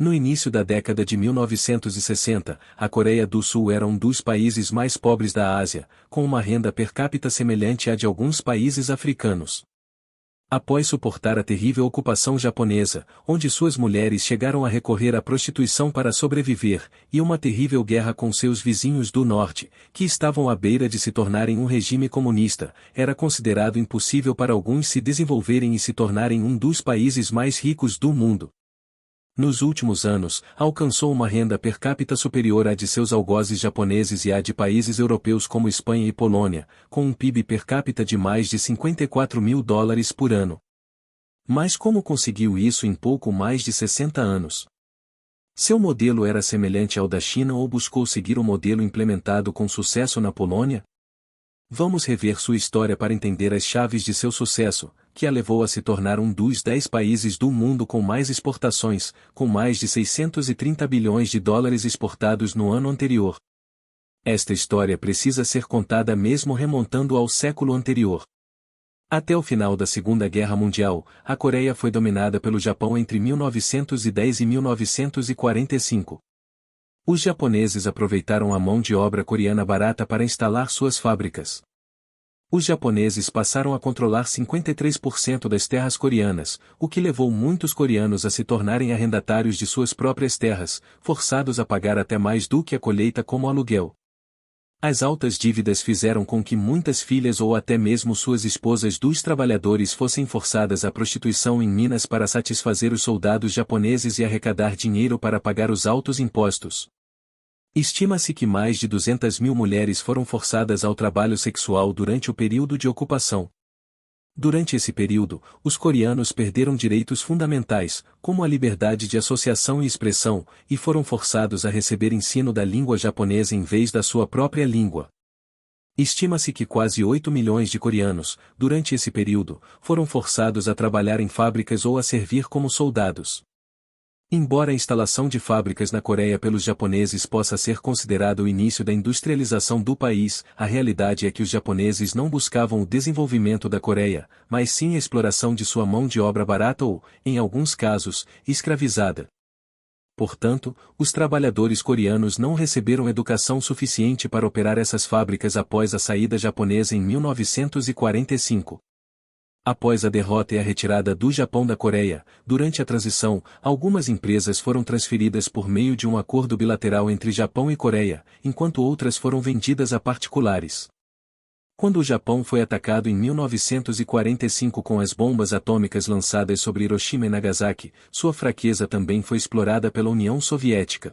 No início da década de 1960, a Coreia do Sul era um dos países mais pobres da Ásia, com uma renda per capita semelhante à de alguns países africanos. Após suportar a terrível ocupação japonesa, onde suas mulheres chegaram a recorrer à prostituição para sobreviver, e uma terrível guerra com seus vizinhos do norte, que estavam à beira de se tornarem um regime comunista, era considerado impossível para alguns se desenvolverem e se tornarem um dos países mais ricos do mundo. Nos últimos anos, alcançou uma renda per capita superior à de seus algozes japoneses e à de países europeus como Espanha e Polônia, com um PIB per capita de mais de 54 mil dólares por ano. Mas como conseguiu isso em pouco mais de 60 anos? Seu modelo era semelhante ao da China ou buscou seguir o modelo implementado com sucesso na Polônia? Vamos rever sua história para entender as chaves de seu sucesso, que a levou a se tornar um dos 10 países do mundo com mais exportações, com mais de 630 bilhões de dólares exportados no ano anterior. Esta história precisa ser contada mesmo remontando ao século anterior. Até o final da Segunda Guerra Mundial, a Coreia foi dominada pelo Japão entre 1910 e 1945. Os japoneses aproveitaram a mão de obra coreana barata para instalar suas fábricas. Os japoneses passaram a controlar 53% das terras coreanas, o que levou muitos coreanos a se tornarem arrendatários de suas próprias terras, forçados a pagar até mais do que a colheita como aluguel. As altas dívidas fizeram com que muitas filhas ou até mesmo suas esposas dos trabalhadores fossem forçadas à prostituição em minas para satisfazer os soldados japoneses e arrecadar dinheiro para pagar os altos impostos. Estima-se que mais de 200 mil mulheres foram forçadas ao trabalho sexual durante o período de ocupação. Durante esse período, os coreanos perderam direitos fundamentais, como a liberdade de associação e expressão, e foram forçados a receber ensino da língua japonesa em vez da sua própria língua. Estima-se que quase 8 milhões de coreanos, durante esse período, foram forçados a trabalhar em fábricas ou a servir como soldados. Embora a instalação de fábricas na Coreia pelos japoneses possa ser considerado o início da industrialização do país, a realidade é que os japoneses não buscavam o desenvolvimento da Coreia, mas sim a exploração de sua mão de obra barata ou, em alguns casos, escravizada. Portanto, os trabalhadores coreanos não receberam educação suficiente para operar essas fábricas após a saída japonesa em 1945. Após a derrota e a retirada do Japão da Coreia, durante a transição, algumas empresas foram transferidas por meio de um acordo bilateral entre Japão e Coreia, enquanto outras foram vendidas a particulares. Quando o Japão foi atacado em 1945 com as bombas atômicas lançadas sobre Hiroshima e Nagasaki, sua fraqueza também foi explorada pela União Soviética.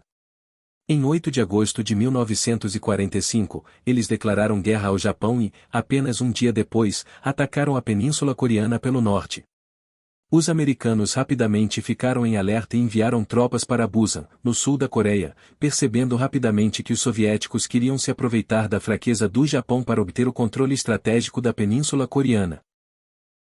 Em 8 de agosto de 1945, eles declararam guerra ao Japão e, apenas um dia depois, atacaram a Península Coreana pelo norte. Os americanos rapidamente ficaram em alerta e enviaram tropas para Busan, no sul da Coreia, percebendo rapidamente que os soviéticos queriam se aproveitar da fraqueza do Japão para obter o controle estratégico da Península Coreana.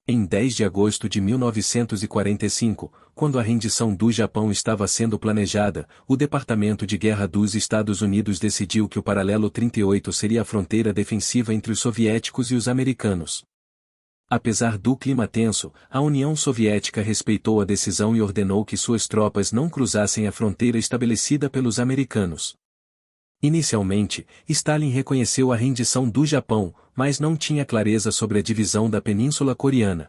Em 10 de agosto de 1945, quando a rendição do Japão estava sendo planejada, o Departamento de Guerra dos Estados Unidos decidiu que o paralelo 38 seria a fronteira defensiva entre os soviéticos e os americanos. Apesar do clima tenso, a União Soviética respeitou a decisão e ordenou que suas tropas não cruzassem a fronteira estabelecida pelos americanos. Inicialmente, Stalin reconheceu a rendição do Japão, mas não tinha clareza sobre a divisão da Península Coreana.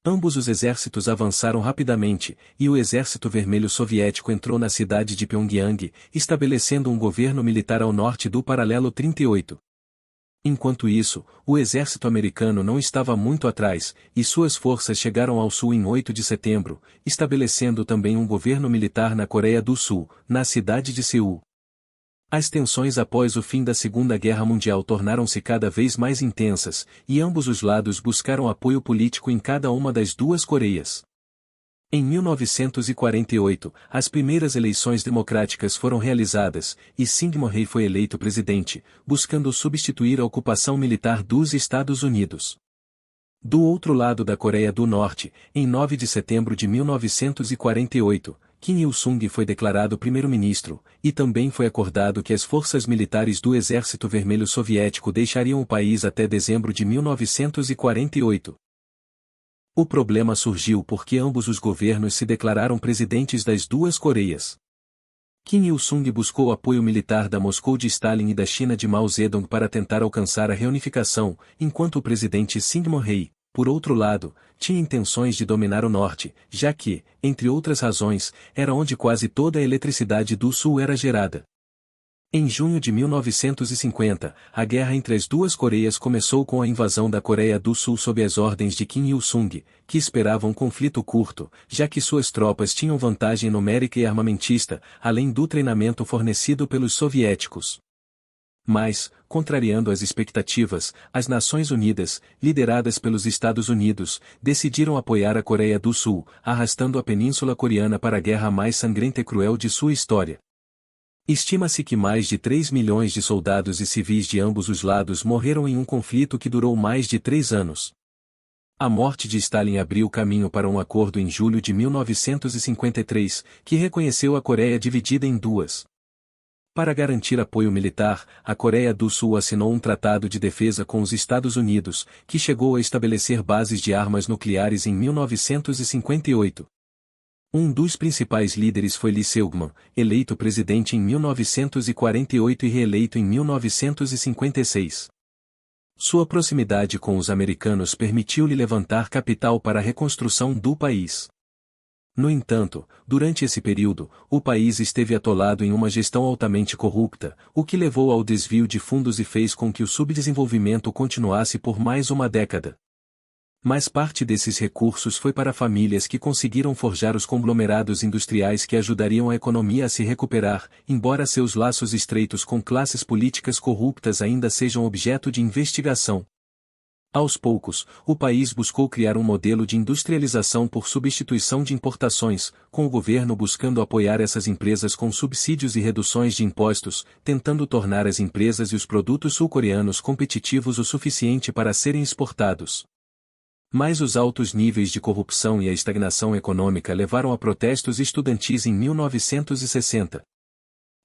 Ambos os exércitos avançaram rapidamente, e o Exército Vermelho Soviético entrou na cidade de Pyongyang, estabelecendo um governo militar ao norte do paralelo 38. Enquanto isso, o exército americano não estava muito atrás, e suas forças chegaram ao sul em 8 de setembro, estabelecendo também um governo militar na Coreia do Sul, na cidade de Seul. As tensões após o fim da Segunda Guerra Mundial tornaram-se cada vez mais intensas, e ambos os lados buscaram apoio político em cada uma das duas Coreias. Em 1948, as primeiras eleições democráticas foram realizadas, e Syngman-rhee foi eleito presidente, buscando substituir a ocupação militar dos Estados Unidos. Do outro lado da Coreia do Norte, em 9 de setembro de 1948, Kim Il-sung foi declarado primeiro-ministro, e também foi acordado que as forças militares do Exército Vermelho Soviético deixariam o país até dezembro de 1948. O problema surgiu porque ambos os governos se declararam presidentes das duas Coreias. Kim Il-sung buscou apoio militar da Moscou de Stalin e da China de Mao Zedong para tentar alcançar a reunificação, enquanto o presidente Syngman-rhee, por outro lado, tinha intenções de dominar o norte, já que, entre outras razões, era onde quase toda a eletricidade do sul era gerada. Em junho de 1950, a guerra entre as duas Coreias começou com a invasão da Coreia do Sul sob as ordens de Kim Il-sung, que esperava um conflito curto, já que suas tropas tinham vantagem numérica e armamentista, além do treinamento fornecido pelos soviéticos. Mas, contrariando as expectativas, as Nações Unidas, lideradas pelos Estados Unidos, decidiram apoiar a Coreia do Sul, arrastando a Península Coreana para a guerra mais sangrenta e cruel de sua história. Estima-se que mais de 3 milhões de soldados e civis de ambos os lados morreram em um conflito que durou mais de 3 anos. A morte de Stalin abriu caminho para um acordo em julho de 1953, que reconheceu a Coreia dividida em duas. Para garantir apoio militar, a Coreia do Sul assinou um tratado de defesa com os Estados Unidos, que chegou a estabelecer bases de armas nucleares em 1958. Um dos principais líderes foi Lee Seung-man, eleito presidente em 1948 e reeleito em 1956. Sua proximidade com os americanos permitiu-lhe levantar capital para a reconstrução do país. No entanto, durante esse período, o país esteve atolado em uma gestão altamente corrupta, o que levou ao desvio de fundos e fez com que o subdesenvolvimento continuasse por mais uma década. Mas parte desses recursos foi para famílias que conseguiram forjar os conglomerados industriais que ajudariam a economia a se recuperar, embora seus laços estreitos com classes políticas corruptas ainda sejam objeto de investigação. Aos poucos, o país buscou criar um modelo de industrialização por substituição de importações, com o governo buscando apoiar essas empresas com subsídios e reduções de impostos, tentando tornar as empresas e os produtos sul-coreanos competitivos o suficiente para serem exportados. Mas os altos níveis de corrupção e a estagnação econômica levaram a protestos estudantis em 1960.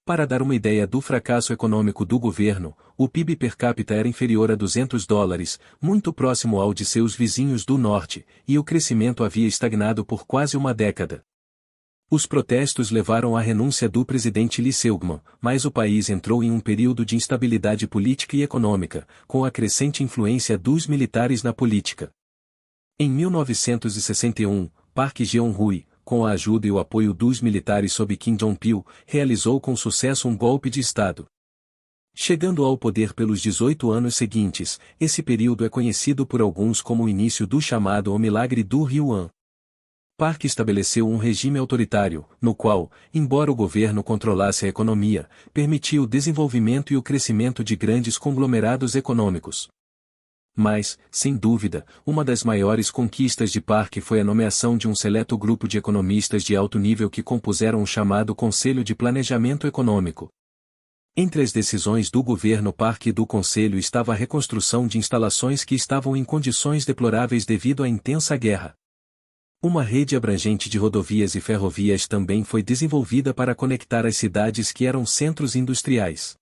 Para dar uma ideia do fracasso econômico do governo, o PIB per capita era inferior a $200, muito próximo ao de seus vizinhos do norte, e o crescimento havia estagnado por quase uma década. Os protestos levaram à renúncia do presidente Lee Seung-man, mas o país entrou em um período de instabilidade política e econômica, com a crescente influência dos militares na política. Em 1961, Park Geun-hye, com a ajuda e o apoio dos militares sob Kim Jong-pil, realizou com sucesso um golpe de Estado. Chegando ao poder pelos 18 anos seguintes, esse período é conhecido por alguns como o início do chamado O Milagre do Ryuan. Park estabeleceu um regime autoritário, no qual, embora o governo controlasse a economia, permitia o desenvolvimento e o crescimento de grandes conglomerados econômicos. Mas, sem dúvida, uma das maiores conquistas de Park foi a nomeação de um seleto grupo de economistas de alto nível que compuseram o chamado Conselho de Planejamento Econômico. Entre as decisões do governo Park e do Conselho estava a reconstrução de instalações que estavam em condições deploráveis devido à intensa guerra. Uma rede abrangente de rodovias e ferrovias também foi desenvolvida para conectar as cidades que eram centros industriais.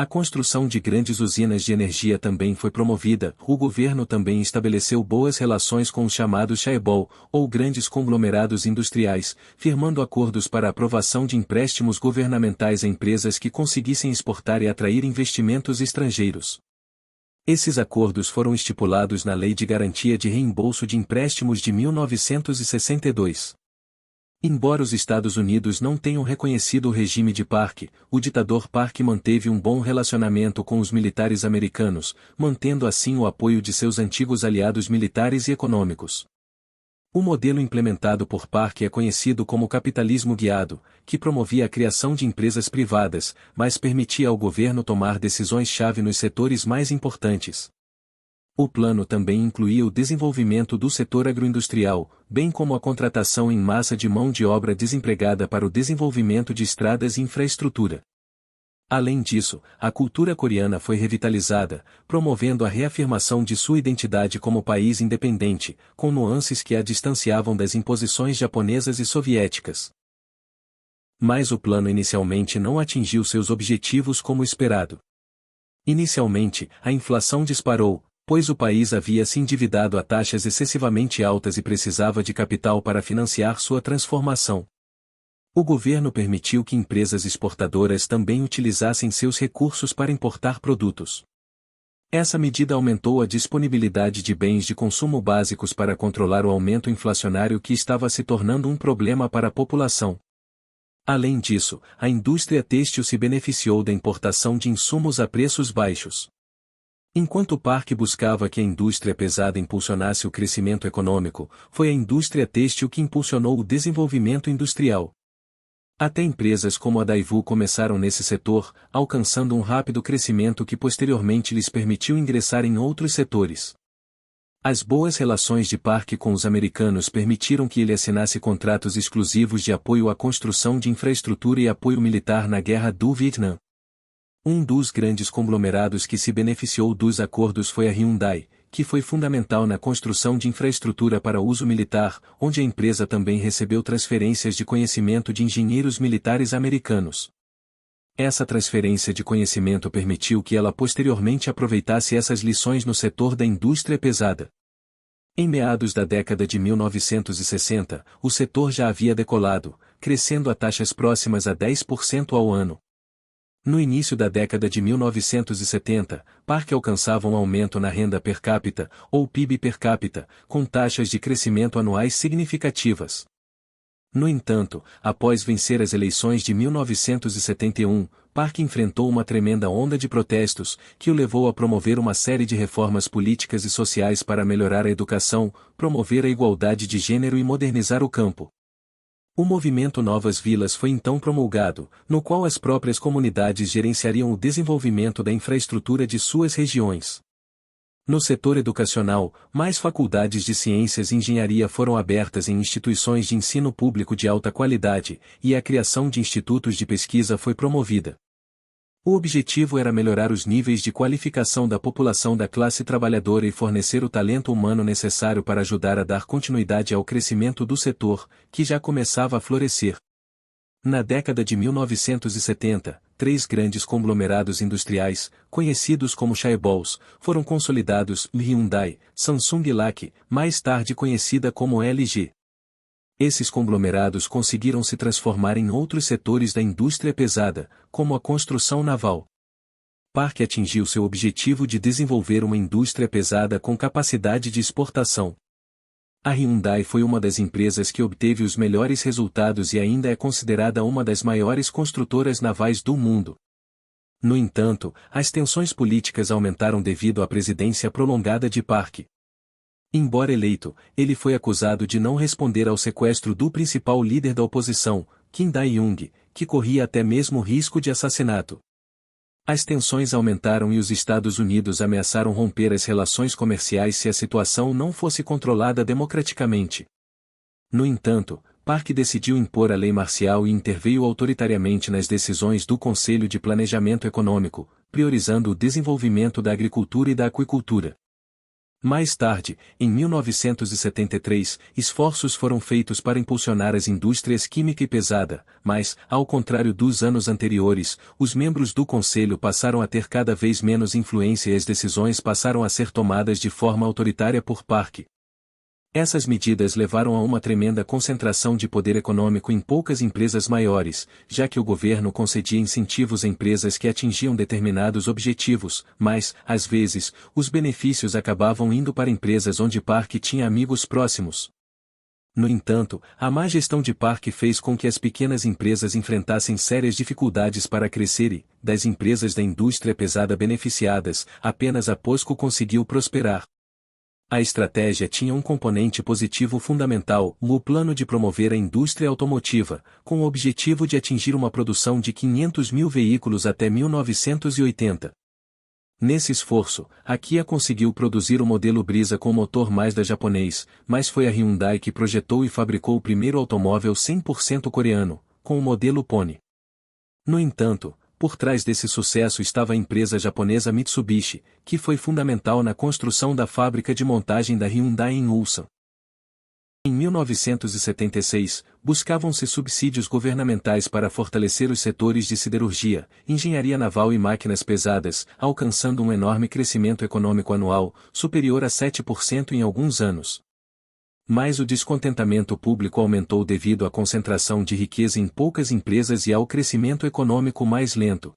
A construção de grandes usinas de energia também foi promovida. O governo também estabeleceu boas relações com os chamados chaebol, ou grandes conglomerados industriais, firmando acordos para a aprovação de empréstimos governamentais a empresas que conseguissem exportar e atrair investimentos estrangeiros. Esses acordos foram estipulados na Lei de Garantia de Reembolso de Empréstimos de 1962. Embora os Estados Unidos não tenham reconhecido o regime de Park, o ditador Park manteve um bom relacionamento com os militares americanos, mantendo assim o apoio de seus antigos aliados militares e econômicos. O modelo implementado por Park é conhecido como capitalismo guiado, que promovia a criação de empresas privadas, mas permitia ao governo tomar decisões-chave nos setores mais importantes. O plano também incluía o desenvolvimento do setor agroindustrial, bem como a contratação em massa de mão de obra desempregada para o desenvolvimento de estradas e infraestrutura. Além disso, a cultura coreana foi revitalizada, promovendo a reafirmação de sua identidade como país independente, com nuances que a distanciavam das imposições japonesas e soviéticas. Mas o plano inicialmente não atingiu seus objetivos como esperado. Inicialmente, a inflação disparou, pois o país havia se endividado a taxas excessivamente altas e precisava de capital para financiar sua transformação. O governo permitiu que empresas exportadoras também utilizassem seus recursos para importar produtos. Essa medida aumentou a disponibilidade de bens de consumo básicos para controlar o aumento inflacionário que estava se tornando um problema para a população. Além disso, a indústria têxtil se beneficiou da importação de insumos a preços baixos. Enquanto o parque buscava que a indústria pesada impulsionasse o crescimento econômico, foi a indústria têxtil que impulsionou o desenvolvimento industrial. Até empresas como a Daewoo começaram nesse setor, alcançando um rápido crescimento que posteriormente lhes permitiu ingressar em outros setores. As boas relações de Park com os americanos permitiram que ele assinasse contratos exclusivos de apoio à construção de infraestrutura e apoio militar na Guerra do Vietnã. Um dos grandes conglomerados que se beneficiou dos acordos foi a Hyundai, que foi fundamental na construção de infraestrutura para uso militar, onde a empresa também recebeu transferências de conhecimento de engenheiros militares americanos. Essa transferência de conhecimento permitiu que ela posteriormente aproveitasse essas lições no setor da indústria pesada. Em meados da década de 1960, o setor já havia decolado, crescendo a taxas próximas a 10% ao ano. No início da década de 1970, Park alcançava um aumento na renda per capita, ou PIB per capita, com taxas de crescimento anuais significativas. No entanto, após vencer as eleições de 1971, Park enfrentou uma tremenda onda de protestos, que o levou a promover uma série de reformas políticas e sociais para melhorar a educação, promover a igualdade de gênero e modernizar o campo. O movimento Novas Vilas foi então promulgado, no qual as próprias comunidades gerenciariam o desenvolvimento da infraestrutura de suas regiões. No setor educacional, mais faculdades de ciências e engenharia foram abertas em instituições de ensino público de alta qualidade, e a criação de institutos de pesquisa foi promovida. O objetivo era melhorar os níveis de qualificação da população da classe trabalhadora e fornecer o talento humano necessário para ajudar a dar continuidade ao crescimento do setor, que já começava a florescer. Na década de 1970, 3 grandes conglomerados industriais, conhecidos como chaebols, foram consolidados: Hyundai, Samsung e LG, mais tarde conhecida como LG. Esses conglomerados conseguiram se transformar em outros setores da indústria pesada, como a construção naval. Park atingiu seu objetivo de desenvolver uma indústria pesada com capacidade de exportação. A Hyundai foi uma das empresas que obteve os melhores resultados e ainda é considerada uma das maiores construtoras navais do mundo. No entanto, as tensões políticas aumentaram devido à presidência prolongada de Park. Embora eleito, ele foi acusado de não responder ao sequestro do principal líder da oposição, Kim Dae-jung, que corria até mesmo risco de assassinato. As tensões aumentaram e os Estados Unidos ameaçaram romper as relações comerciais se a situação não fosse controlada democraticamente. No entanto, Park decidiu impor a lei marcial e interveio autoritariamente nas decisões do Conselho de Planejamento Econômico, priorizando o desenvolvimento da agricultura e da aquicultura. Mais tarde, em 1973, esforços foram feitos para impulsionar as indústrias química e pesada, mas, ao contrário dos anos anteriores, os membros do Conselho passaram a ter cada vez menos influência e as decisões passaram a ser tomadas de forma autoritária por Park. Essas medidas levaram a uma tremenda concentração de poder econômico em poucas empresas maiores, já que o governo concedia incentivos a empresas que atingiam determinados objetivos, mas, às vezes, os benefícios acabavam indo para empresas onde Park tinha amigos próximos. No entanto, a má gestão de Park fez com que as pequenas empresas enfrentassem sérias dificuldades para crescer e, das empresas da indústria pesada beneficiadas, apenas a POSCO conseguiu prosperar. A estratégia tinha um componente positivo fundamental, o plano de promover a indústria automotiva, com o objetivo de atingir uma produção de 500 mil veículos até 1980. Nesse esforço, a Kia conseguiu produzir o modelo Brisa com motor Mazda japonês, mas foi a Hyundai que projetou e fabricou o primeiro automóvel 100% coreano, com o modelo Pony. No entanto, por trás desse sucesso estava a empresa japonesa Mitsubishi, que foi fundamental na construção da fábrica de montagem da Hyundai em Ulsan. Em 1976, buscavam-se subsídios governamentais para fortalecer os setores de siderurgia, engenharia naval e máquinas pesadas, alcançando um enorme crescimento econômico anual, superior a 7% em alguns anos. Mas o descontentamento público aumentou devido à concentração de riqueza em poucas empresas e ao crescimento econômico mais lento.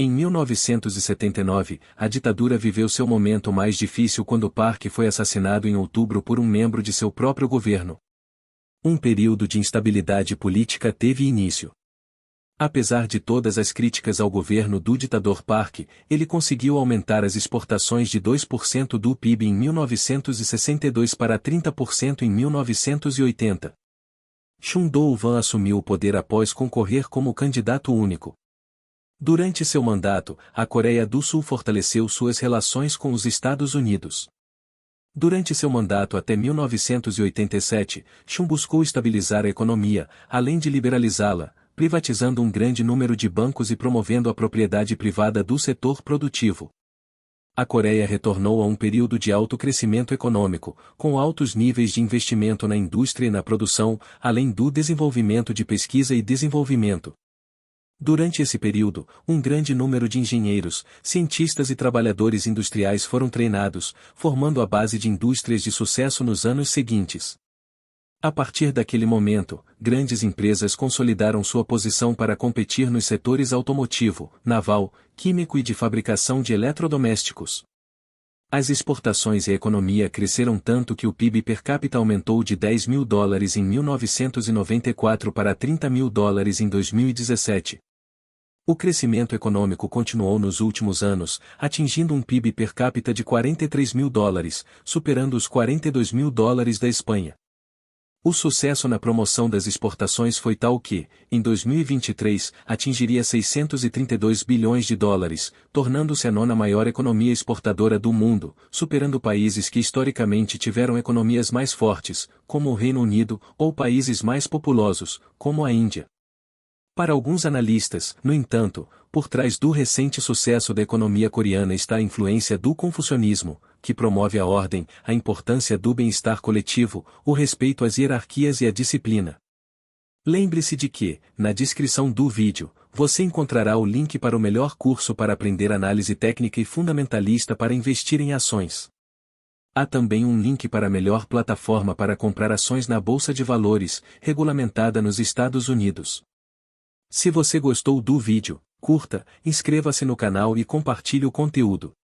Em 1979, a ditadura viveu seu momento mais difícil quando Park foi assassinado em outubro por um membro de seu próprio governo. Um período de instabilidade política teve início. Apesar de todas as críticas ao governo do ditador Park, ele conseguiu aumentar as exportações de 2% do PIB em 1962 para 30% em 1980. Chun Doo-hwan assumiu o poder após concorrer como candidato único. Durante seu mandato, a Coreia do Sul fortaleceu suas relações com os Estados Unidos. Durante seu mandato até 1987, Chun buscou estabilizar a economia, além de liberalizá-la, privatizando um grande número de bancos e promovendo a propriedade privada do setor produtivo. A Coreia retornou a um período de alto crescimento econômico, com altos níveis de investimento na indústria e na produção, além do desenvolvimento de pesquisa e desenvolvimento. Durante esse período, um grande número de engenheiros, cientistas e trabalhadores industriais foram treinados, formando a base de indústrias de sucesso nos anos seguintes. A partir daquele momento, grandes empresas consolidaram sua posição para competir nos setores automotivo, naval, químico e de fabricação de eletrodomésticos. As exportações e a economia cresceram tanto que o PIB per capita aumentou de $10.000 em 1994 para $30.000 em 2017. O crescimento econômico continuou nos últimos anos, atingindo um PIB per capita de $43.000, superando os $42.000 da Espanha. O sucesso na promoção das exportações foi tal que, em 2023, atingiria $632 bilhões, tornando-se a nona maior economia exportadora do mundo, superando países que historicamente tiveram economias mais fortes, como o Reino Unido, ou países mais populosos, como a Índia. Para alguns analistas, no entanto, por trás do recente sucesso da economia coreana está a influência do confucionismo, que promove a ordem, a importância do bem-estar coletivo, o respeito às hierarquias e a disciplina. Lembre-se de que, na descrição do vídeo, você encontrará o link para o melhor curso para aprender análise técnica e fundamentalista para investir em ações. Há também um link para a melhor plataforma para comprar ações na Bolsa de Valores, regulamentada nos Estados Unidos. Se você gostou do vídeo, curta, inscreva-se no canal e compartilhe o conteúdo.